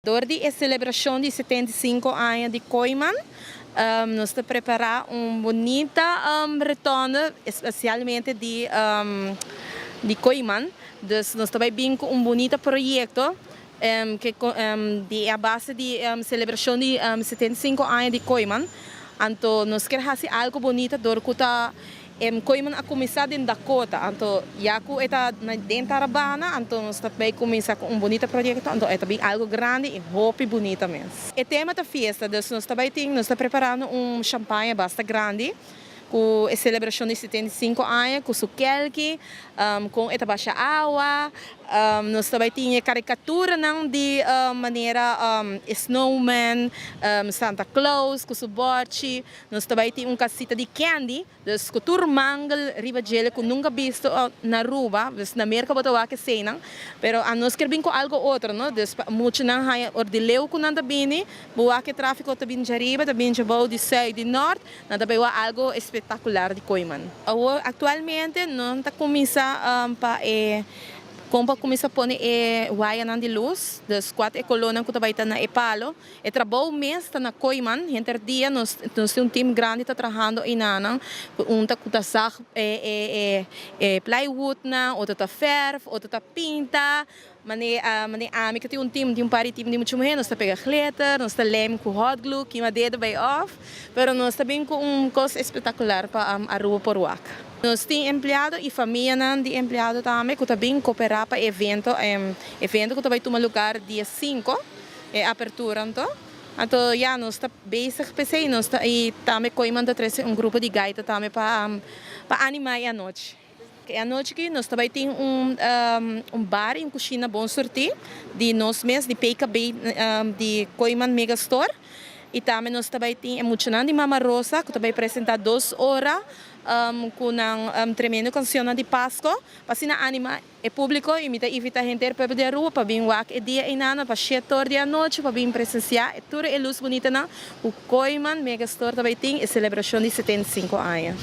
Durante a celebração de 75 anos de Koiman, nós estamos preparar bonita retorno, especialmente de Koiman. Dus nós também bem com bonito projeto que de a base de celebração de 75 anos de Koiman. Então nós queremos fazer algo bonito durante Koiman a começar em Dakota, então já que está dentro da Arabana, então nós também começar com bonito projeto, então é também algo grande e roupa bonita mesmo. O tema da festa, nós também estamos preparando champanhe bastante grande, com a celebração de 75 anos, com sukelki, com a baixa água, nós também temos caricatura de maneira snowman, Santa Claus, com suporte, nós também temos casita de candy, dus com mangal, riba gele, que nunca visto na rua, dus na América botawa que cena, pero a nós queremos com algo outro, no, dus muito não há ordileu com nada bem, boa que tráfico também de riba, também de boa de sul e de norte, nada bem algo espetacular de Koiman. Atualmente não está começando para como começa a pôr wire de luz, das 4 colônias que estão na Epalo. E trabalho mês está na Koiman, entre dia nós temos time grande está trabalhando em Nana, que está sag plywood na, ou está ferro, ou está pinta. Mas que tem time de par time de muito mais, nós está pega glitter, nós está lem com hot glue, que madeira vai off, pero nós está bem com coisa espetacular para a rua por Waka. Nós temos empregados e família de empregados também que também cooperar para evento que vai tomar lugar dia 5, abertura então. Então, já nós estamos bezig pensei, nós e também Koiman traz grupo de gaita também para animar a noite. A noite que nós também temos bar e cozinha bom sortir de nós mesmos, de PKB, de Koiman Megastore. E também nós também temos emocionante de Mama Rosa, que também apresenta 2 horas com uma tremenda canção de Páscoa, para animar o público e invitar a gente para a rua, para vir o dia e nada, para 7 horas da noite, para vir presenciar toda a luz bonita, o Koiman Megastore também tem a celebração de 75 anos.